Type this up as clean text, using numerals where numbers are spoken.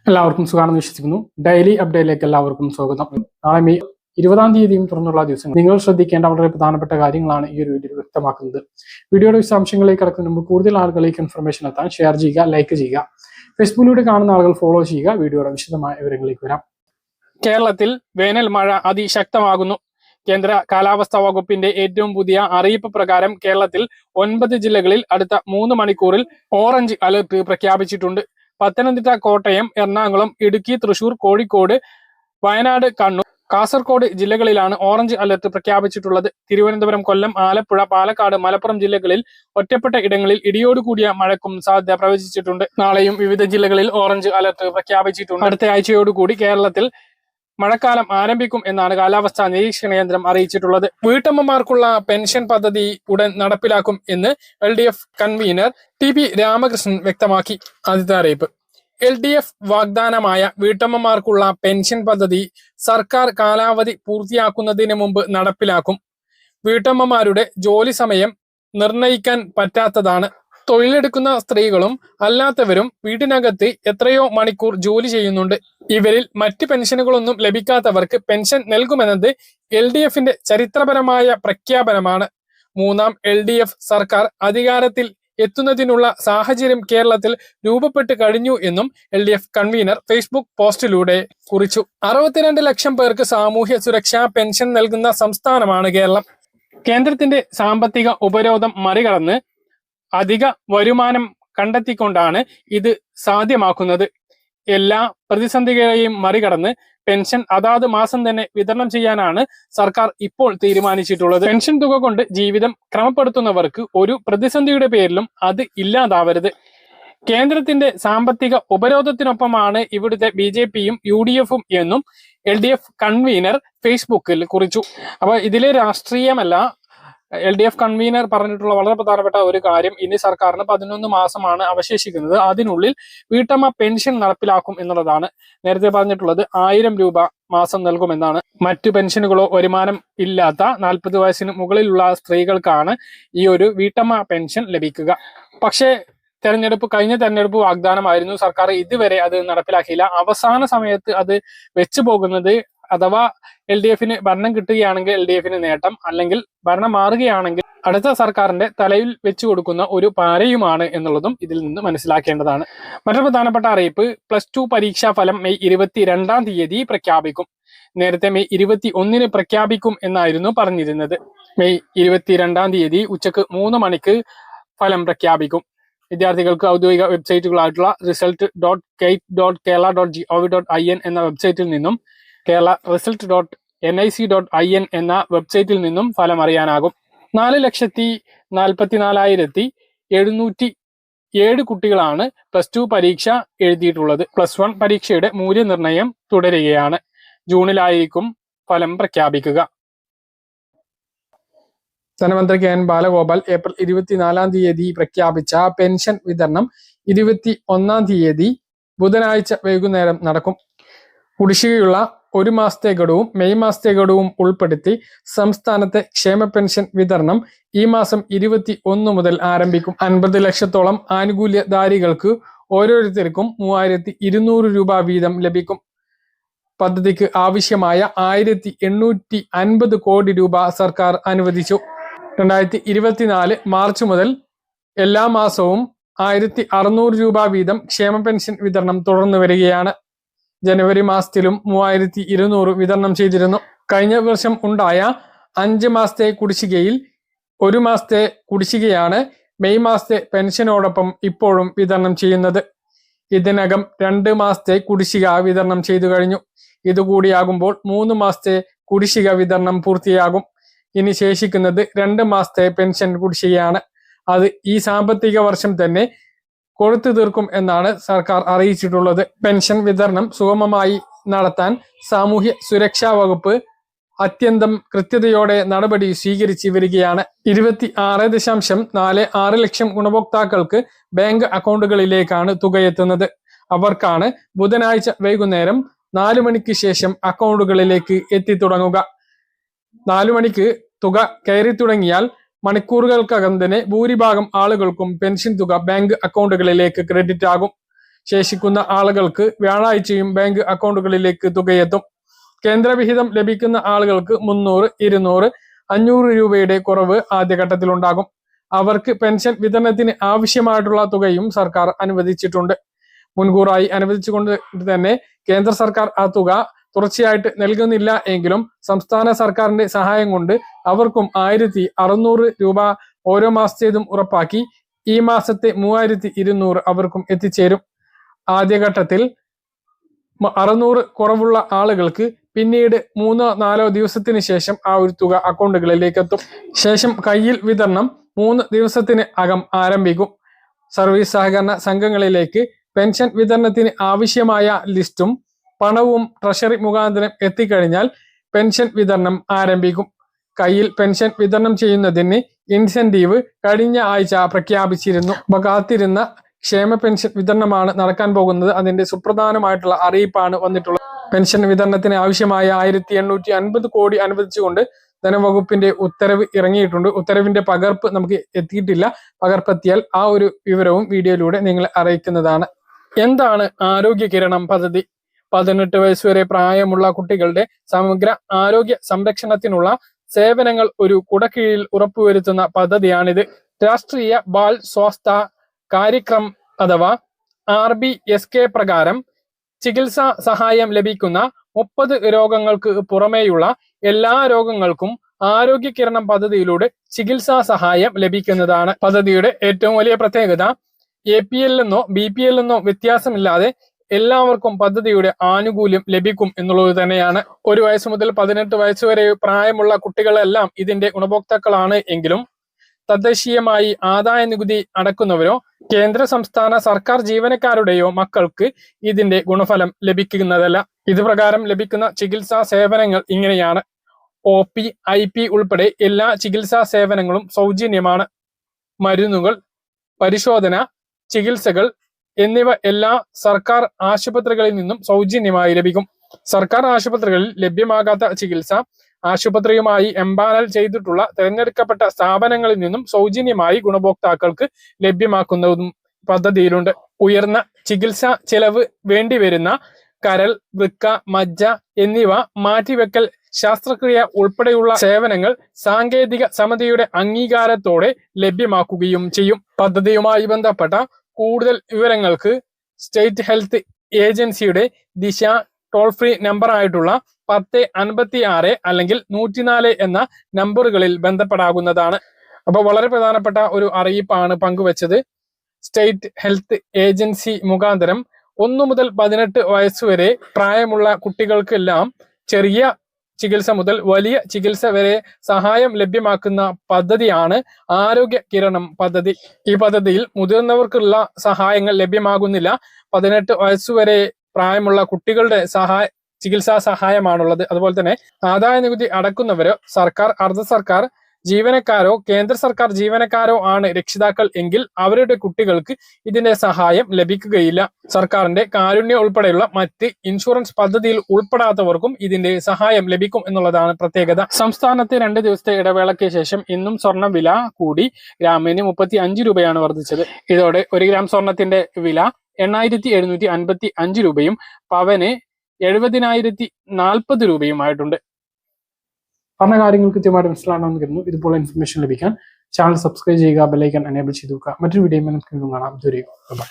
എല്ലാവർക്കും സുഖമാണെന്ന് വിശ്വസിക്കുന്നു. ഡെയിലി അപ്ഡേറ്റിലേക്ക് എല്ലാവർക്കും സ്വാഗതം. നാളെ മെയ് 20-ാം തീയതിയും തുറന്നുള്ള ദിവസം നിങ്ങൾ ശ്രദ്ധിക്കേണ്ട വളരെ പ്രധാനപ്പെട്ട കാര്യങ്ങളാണ് ഈ ഒരു വീഡിയോ വ്യക്തമാക്കുന്നത്. വീഡിയോയുടെ വിശദാംശങ്ങളിലേക്ക് കടക്കുന്നതിന് മുമ്പ് കൂടുതൽ ആളുകളിലേക്ക് ഇൻഫർമേഷൻ എത്താൻ ഷെയർ ചെയ്യുക, ലൈക്ക് ചെയ്യുക. ഫേസ്ബുക്കിലൂടെ കാണുന്ന ആളുകൾ ഫോളോ ചെയ്യുക. വീഡിയോയുടെ വിശദമായ വിവരങ്ങളിലേക്ക് വരാം. കേരളത്തിൽ വേനൽ മഴ അതിശക്തമാകുന്നു. കേന്ദ്ര കാലാവസ്ഥാ വകുപ്പിന്റെ ഏറ്റവും പുതിയ അറിയിപ്പ് പ്രകാരം കേരളത്തിൽ 9 ജില്ലകളിൽ അടുത്ത 3 മണിക്കൂറിൽ ഓറഞ്ച് അലർട്ട് പ്രഖ്യാപിച്ചിട്ടുണ്ട്. പത്തനംതിട്ട, കോട്ടയം, എറണാകുളം, ഇടുക്കി, തൃശൂർ, കോഴിക്കോട്, വയനാട്, കണ്ണൂർ, കാസർഗോഡ് ജില്ലകളിലാണ് ഓറഞ്ച് അലർട്ട് പ്രഖ്യാപിച്ചിട്ടുള്ളത്. തിരുവനന്തപുരം, കൊല്ലം, ആലപ്പുഴ, പാലക്കാട്, മലപ്പുറം ജില്ലകളിൽ ഒറ്റപ്പെട്ട ഇടങ്ങളിൽ ഇടിയോടുകൂടിയ മഴയ്ക്കും സാധ്യത പ്രവചിച്ചിട്ടുണ്ട്. നാളെയും വിവിധ ജില്ലകളിൽ ഓറഞ്ച് അലർട്ട് പ്രഖ്യാപിച്ചിട്ടുണ്ട്. അടുത്ത ആഴ്ചയോടുകൂടി കേരളത്തിൽ മഴക്കാലം ആരംഭിക്കും എന്നാണ് കാലാവസ്ഥാ നിരീക്ഷണ കേന്ദ്രം അറിയിച്ചിട്ടുള്ളത്. വീട്ടമ്മമാർക്കുള്ള പെൻഷൻ പദ്ധതി ഉടൻ നടപ്പിലാക്കും എന്ന് LDF കൺവീനർ TP രാമകൃഷ്ണൻ വ്യക്തമാക്കി. ആദ്യത്തെ അറിയിപ്പ്: LDF വാഗ്ദാനമായ വീട്ടമ്മമാർക്കുള്ള പെൻഷൻ പദ്ധതി സർക്കാർ കാലാവധി പൂർത്തിയാക്കുന്നതിന് മുമ്പ് നടപ്പിലാക്കും. വീട്ടമ്മമാരുടെ ജോലി സമയം നിർണയിക്കാൻ പറ്റാത്തതാണ്. തൊഴിലെടുക്കുന്ന സ്ത്രീകളും അല്ലാത്തവരും വീട്ടിനകത്ത് എത്രയോ മണിക്കൂർ ജോലി ചെയ്യുന്നുണ്ട്. ഇവരിൽ മറ്റ് പെൻഷനുകളൊന്നും ലഭിക്കാത്തവർക്ക് പെൻഷൻ നൽകുമെന്നത് LDFന്റെ ചരിത്രപരമായ പ്രഖ്യാപനമാണ്. 3-ാം LDF സർക്കാർ അധികാരത്തിൽ എത്തുന്നതിനുള്ള സാഹചര്യം കേരളത്തിൽ രൂപപ്പെട്ട് കഴിഞ്ഞു എന്നും LDF കൺവീനർ ഫേസ്ബുക്ക് പോസ്റ്റിലൂടെ കുറിച്ചു. 62 ലക്ഷം പേർക്ക് സാമൂഹ്യ സുരക്ഷാ പെൻഷൻ നൽകുന്ന സംസ്ഥാനമാണ് കേരളം. കേന്ദ്രത്തിന്റെ സാമ്പത്തിക ഉപരോധം മറികടന്ന് അധിക വരുമാനം കണ്ടെത്തിക്കൊണ്ടാണ് ഇത് സാധ്യമാക്കുന്നത്. എല്ലാ പ്രതിസന്ധികളെയും മറികടന്ന് പെൻഷൻ അതാത് മാസം തന്നെ വിതരണം ചെയ്യാനാണ് സർക്കാർ ഇപ്പോൾ തീരുമാനിച്ചിട്ടുള്ളത്. പെൻഷൻ തുക കൊണ്ട് ജീവിതം ക്രമപ്പെടുത്തുന്നവർക്ക് ഒരു പ്രതിസന്ധിയുടെ പേരിലും അത് ഇല്ലാതാവരുത്. കേന്ദ്രത്തിന്റെ സാമ്പത്തിക ഉപരോധത്തിനൊപ്പമാണ് ഇവിടുത്തെ BJPയും UDFും എന്നും LDF കൺവീനർ ഫേസ്ബുക്കിൽ കുറിച്ചു. അപ്പൊ ഇതിലെ രാഷ്ട്രീയമല്ല, LDF കൺവീനർ പറഞ്ഞിട്ടുള്ള വളരെ പ്രധാനപ്പെട്ട ഒരു കാര്യം, ഇനി സർക്കാരിന് 11 മാസമാണ് അവശേഷിക്കുന്നത്. അതിനുള്ളിൽ വീട്ടമ്മ പെൻഷൻ നടപ്പിലാക്കും എന്നുള്ളതാണ്. നേരത്തെ പറഞ്ഞിട്ടുള്ളത് 1000 രൂപ മാസം നൽകുമെന്നാണ്. മറ്റു പെൻഷനുകളോ വരുമാനം ഇല്ലാത്ത 40 വയസ്സിന് മുകളിലുള്ള സ്ത്രീകൾക്കാണ് ഈ ഒരു വീട്ടമ്മ പെൻഷൻ ലഭിക്കുക. പക്ഷേ കഴിഞ്ഞ തെരഞ്ഞെടുപ്പ് വാഗ്ദാനമായിരുന്നു. സർക്കാർ ഇതുവരെ അത് നടപ്പിലാക്കിയില്ല. അവസാന സമയത്ത് അത് വെച്ചു പോകുന്നത്, അഥവാ LDFന് ഭരണം കിട്ടുകയാണെങ്കിൽ LDFന് നേട്ടം, അല്ലെങ്കിൽ ഭരണം മാറുകയാണെങ്കിൽ അടുത്ത സർക്കാരിന്റെ തലയിൽ വെച്ചു കൊടുക്കുന്ന ഒരു പാരയുമാണ് എന്നുള്ളതും ഇതിൽ നിന്ന് മനസ്സിലാക്കേണ്ടതാണ്. മറ്റൊരു പ്രധാനപ്പെട്ട അറിയിപ്പ്: +2 പരീക്ഷാ ഫലം മെയ് 22-ാം തീയതി പ്രഖ്യാപിക്കും. നേരത്തെ മെയ് 21-ന് പ്രഖ്യാപിക്കും എന്നായിരുന്നു പറഞ്ഞിരുന്നത്. മെയ് 22-ാം തീയതി ഉച്ചക്ക് 3 മണിക്ക് ഫലം പ്രഖ്യാപിക്കും. വിദ്യാർത്ഥികൾക്ക് ഔദ്യോഗിക വെബ്സൈറ്റുകളായിട്ടുള്ള result.kate.kerala.gov.in എന്ന വെബ്സൈറ്റിൽ നിന്നും കേരള result.nic.in എന്ന വെബ്സൈറ്റിൽ നിന്നും ഫലം അറിയാനാകും. 4,44,707 കുട്ടികളാണ് +2 പരീക്ഷ എഴുതിയിട്ടുള്ളത്. +1 പരീക്ഷയുടെ മൂല്യനിർണ്ണയം തുടരുകയാണ്. ജൂണിലായിരിക്കും ഫലം പ്രഖ്യാപിക്കുക. ധനമന്ത്രി KN ബാലഗോപാൽ ഏപ്രിൽ 24-ാം തീയതി പ്രഖ്യാപിച്ച പെൻഷൻ വിതരണം 21-ാം തീയതി ബുധനാഴ്ച വൈകുന്നേരം നടക്കും. കുടിശ്ശികയുള്ള 1 മാസത്തെ ഗഡുവും മെയ് മാസത്തെ ഗഡുവും ഉൾപ്പെടുത്തി സംസ്ഥാനത്തെ ക്ഷേമ പെൻഷൻ വിതരണം ഈ മാസം 21 മുതൽ ആരംഭിക്കും. 50 ലക്ഷത്തോളം ആനുകൂല്യധാരികൾക്ക് ഓരോരുത്തർക്കും 3200 രൂപ വീതം ലഭിക്കും. പദ്ധതിക്ക് ആവശ്യമായ 1850 കോടി രൂപ സർക്കാർ അനുവദിച്ചു. 2024 മാർച്ച് മുതൽ എല്ലാ മാസവും 1600 രൂപ വീതം ക്ഷേമ പെൻഷൻ വിതരണം തുടർന്നു വരികയാണ്. ജനുവരി മാസത്തിലും 3200 വിതരണം ചെയ്തിരുന്നു. കഴിഞ്ഞ വർഷം ഉണ്ടായ 5 മാസത്തെ കുടിശ്ശികയിൽ 1 മാസത്തെ കുടിശ്ശികയാണ് മെയ് മാസത്തെ പെൻഷനോടൊപ്പം ഇപ്പോഴും വിതരണം ചെയ്യുന്നത്. ഇതിനകം 2 മാസത്തെ കുടിശ്ശിക വിതരണം ചെയ്തു കഴിഞ്ഞു. ഇതുകൂടിയാകുമ്പോൾ 3 മാസത്തെ കുടിശ്ശിക വിതരണം പൂർത്തിയാകും. ഇനി ശേഷിക്കുന്നത് 2 മാസത്തെ പെൻഷൻ കുടിശ്ശികയാണ്. അത് ഈ സാമ്പത്തിക വർഷം തന്നെ കൊടുത്തു തീർക്കും എന്നാണ് സർക്കാർ അറിയിച്ചിട്ടുള്ളത്. പെൻഷൻ വിതരണം സുഗമമായി നടത്താൻ സാമൂഹ്യ സുരക്ഷാ വകുപ്പ് അത്യന്തം കൃത്യതയോടെ നടപടി സ്വീകരിച്ചു വരികയാണ്. 26.46 ലക്ഷം ഗുണഭോക്താക്കൾക്ക് ബാങ്ക് അക്കൗണ്ടുകളിലേക്കാണ് തുകയെത്തുന്നത്. അവർക്കാണ് ബുധനാഴ്ച വൈകുന്നേരം 4 മണിക്ക് ശേഷം അക്കൗണ്ടുകളിലേക്ക് എത്തിത്തുടങ്ങുക. 4 മണിക്ക് തുക കയറി തുടങ്ങിയാൽ മണിക്കൂറുകൾക്കകം തന്നെ ഭൂരിഭാഗം ആളുകൾക്കും പെൻഷൻ തുക ബാങ്ക് അക്കൗണ്ടുകളിലേക്ക് ക്രെഡിറ്റ് ആകും. ശേഷിക്കുന്ന ആളുകൾക്ക് വ്യാഴാഴ്ചയും ബാങ്ക് അക്കൗണ്ടുകളിലേക്ക് തുകയെത്തും. കേന്ദ്രവിഹിതം ലഭിക്കുന്ന ആളുകൾക്ക് 300, 200, 500 രൂപയുടെ കുറവ് ആദ്യഘട്ടത്തിലുണ്ടാകും. അവർക്ക് പെൻഷൻ വിതരണത്തിന് ആവശ്യമായിട്ടുള്ള തുകയും സർക്കാർ അനുവദിച്ചിട്ടുണ്ട്. മുൻകൂറായി അനുവദിച്ചുകൊണ്ട് തന്നെ കേന്ദ്ര സർക്കാർ ആ തുക തുടർച്ചയായിട്ട് നൽകുന്നില്ല എങ്കിലും സംസ്ഥാന സർക്കാരിന്റെ സഹായം കൊണ്ട് അവർക്കും 1600 രൂപ ഓരോ മാസത്തേതും ഉറപ്പാക്കി ഈ മാസത്തെ 3200 അവർക്കും എത്തിച്ചേരും. ആദ്യഘട്ടത്തിൽ 600 കുറവുള്ള ആളുകൾക്ക് പിന്നീട് 3-4 ദിവസത്തിന് ശേഷം ആ ഒരു തുക അക്കൗണ്ടുകളിലേക്ക് എത്തും. ശേഷം കയ്യിൽ വിതരണം 3 ദിവസത്തിന് അകം ആരംഭിക്കും. സർവീസ് സഹകരണ സംഘങ്ങളിലേക്ക് പെൻഷൻ വിതരണത്തിന് ആവശ്യമായ ലിസ്റ്റും പണവും ട്രഷറി മുഖാന്തരം എത്തിക്കഴിഞ്ഞാൽ പെൻഷൻ വിതരണം ആരംഭിക്കും. കയ്യിൽ പെൻഷൻ വിതരണം ചെയ്യുന്നതിന് ഇൻസെന്റീവ് കഴിഞ്ഞ ആഴ്ച പ്രഖ്യാപിച്ചിരുന്നു. കാത്തിരുന്ന ക്ഷേമ പെൻഷൻ വിതരണമാണ് നടക്കാൻ പോകുന്നത്. അതിന്റെ സുപ്രധാനമായിട്ടുള്ള അറിയിപ്പാണ് വന്നിട്ടുള്ളത്. പെൻഷൻ വിതരണത്തിന് ആവശ്യമായ 1850 കോടി അനുവദിച്ചുകൊണ്ട് ധനവകുപ്പിന്റെ ഉത്തരവ് ഇറങ്ങിയിട്ടുണ്ട്. ഉത്തരവിന്റെ പകർപ്പ് നമുക്ക് എത്തിയിട്ടില്ല. പകർപ്പെത്തിയാൽ ആ ഒരു വിവരവും വീഡിയോയിലൂടെ നിങ്ങളെ അറിയിക്കുന്നതാണ്. എന്താണ് ആരോഗ്യ കിരണം പദ്ധതി? 18 വയസ്സുവരെ പ്രായമുള്ള കുട്ടികളുടെ സമഗ്ര ആരോഗ്യ സംരക്ഷണത്തിനുള്ള സേവനങ്ങൾ ഒരു കുടക്കീഴിൽ ഉറപ്പുവരുത്തുന്ന പദ്ധതിയാണിത്. രാഷ്ട്രീയ ബാൽ സ്വാസ്ഥ കാര്യക്രം അഥവാ RBSK പ്രകാരം ചികിത്സാ സഹായം ലഭിക്കുന്ന 30 രോഗങ്ങൾക്ക് പുറമേയുള്ള എല്ലാ രോഗങ്ങൾക്കും ആരോഗ്യ കിരണം പദ്ധതിയിലൂടെ ചികിത്സാ സഹായം ലഭിക്കുന്നതാണ്. പദ്ധതിയുടെ ഏറ്റവും വലിയ പ്രത്യേകത APL എന്നോ BPL എന്നോ വ്യത്യാസമില്ലാതെ എല്ലാവർക്കും പദ്ധതിയുടെ ആനുകൂല്യം ലഭിക്കും എന്നുള്ളത് തന്നെയാണ്. 1 വയസ്സ് മുതൽ 18 വയസ്സ് വരെ പ്രായമുള്ള കുട്ടികളെല്ലാം ഇതിന്റെ ഗുണഭോക്താക്കളാണ് എങ്കിലും തദ്ദേശീയമായി ആദായ നികുതി അടക്കുന്നവരോ കേന്ദ്ര സംസ്ഥാന സർക്കാർ ജീവനക്കാരുടെയോ മക്കൾക്ക് ഇതിന്റെ ഗുണഫലം ലഭിക്കുന്നതല്ല. ഇത് പ്രകാരം ലഭിക്കുന്ന ചികിത്സാ സേവനങ്ങൾ ഇങ്ങനെയാണ്. OP, IP ഉൾപ്പെടെ എല്ലാ ചികിത്സാ സേവനങ്ങളും സൗജന്യമാണ്. മരുന്നുകൾ, പരിശോധന, ചികിത്സകൾ എന്നിവ എല്ലാ സർക്കാർ ആശുപത്രികളിൽ നിന്നും സൗജന്യമായി ലഭിക്കും. സർക്കാർ ആശുപത്രികളിൽ ലഭ്യമാകാത്ത ചികിത്സ ആശുപത്രിയുമായി എംപാനൽ ചെയ്തിട്ടുള്ള തിരഞ്ഞെടുക്കപ്പെട്ട സ്ഥാപനങ്ങളിൽ നിന്നും സൗജന്യമായി ഗുണഭോക്താക്കൾക്ക് ലഭ്യമാക്കുന്നതും പദ്ധതിയിലുണ്ട്. ഉയർന്ന ചികിത്സാ ചെലവ് വേണ്ടിവരുന്ന കരൾ, വൃക്ക, മജ്ജ എന്നിവ മാറ്റിവെക്കൽ ശസ്ത്രക്രിയ ഉൾപ്പെടെയുള്ള സേവനങ്ങൾ സാങ്കേതിക സമിതിയുടെ അംഗീകാരത്തോടെ ലഭ്യമാക്കുകയും ചെയ്യും. പദ്ധതിയുമായി ബന്ധപ്പെട്ട കൂടുതൽ വിവരങ്ങൾക്ക് സ്റ്റേറ്റ് ഹെൽത്ത് ഏജൻസിയുടെ ദിശ ടോൾ ഫ്രീ നമ്പർ ആയിട്ടുള്ള 1056 അല്ലെങ്കിൽ 104 എന്ന നമ്പറുകളിൽ ബന്ധപ്പെടാവുന്നതാണ്. അപ്പോൾ വളരെ പ്രധാനപ്പെട്ട ഒരു അറിയിപ്പാണ് പങ്കുവച്ചത്. സ്റ്റേറ്റ് ഹെൽത്ത് ഏജൻസി മുഖാന്തരം 1 മുതൽ 18 വയസ്സുവരെ പ്രായമുള്ള കുട്ടികൾക്കെല്ലാം ചെറിയ ചികിത്സ മുതൽ വലിയ ചികിത്സ വരെ സഹായം ലഭ്യമാക്കുന്ന പദ്ധതിയാണ് ആരോഗ്യ കിരണം പദ്ധതി. ഈ പദ്ധതിയിൽ മുതിർന്നവർക്കുള്ള സഹായങ്ങൾ ലഭ്യമാകുന്നില്ല. 18 വയസ്സുവരെ പ്രായമുള്ള കുട്ടികളുടെ ചികിത്സാ സഹായമാണുള്ളത്. അതുപോലെ തന്നെ ആദായ നികുതി അടക്കുന്നവരോ സർക്കാർ, അർദ്ധ സർക്കാർ ജീവനക്കാരോ കേന്ദ്ര സർക്കാർ ജീവനക്കാരോ ആണ് രക്ഷിതാക്കൾ എങ്കിൽ അവരുടെ കുട്ടികൾക്ക് ഇതിന്റെ സഹായം ലഭിക്കുകയില്ല. സർക്കാരിന്റെ കാരുണ്യ ഉൾപ്പെടെയുള്ള മറ്റ് ഇൻഷുറൻസ് പദ്ധതിയിൽ ഉൾപ്പെടാത്തവർക്കും ഇതിന്റെ സഹായം ലഭിക്കും എന്നുള്ളതാണ് പ്രത്യേകത. സംസ്ഥാനത്തെ 2 ദിവസത്തെ ഇടവേളയ്ക്ക് ശേഷം ഇന്നും സ്വർണ്ണ വില കൂടി ഗ്രാമിന് 35 രൂപയാണ് വർദ്ധിച്ചത്. ഇതോടെ 1 ഗ്രാം സ്വർണത്തിന്റെ വില 8755 രൂപയും പവന് 70,040 രൂപയുമായിട്ടുണ്ട്. പറഞ്ഞ കാര്യങ്ങൾ കൃത്യമായിട്ട് മനസ്സിലാണെന്ന് കരുതുന്നു. ഇതുപോലെ ഇൻഫർമേഷൻ ലഭിക്കാൻ ചാനൽ സബ്സ്ക്രൈബ് ചെയ്യുക, ബെല്ലൈക്കൺ എനേബിൾ ചെയ്ത് വെക്കുക. മറ്റൊരു വീഡിയോ നമുക്ക് കാണാം. ബൈ.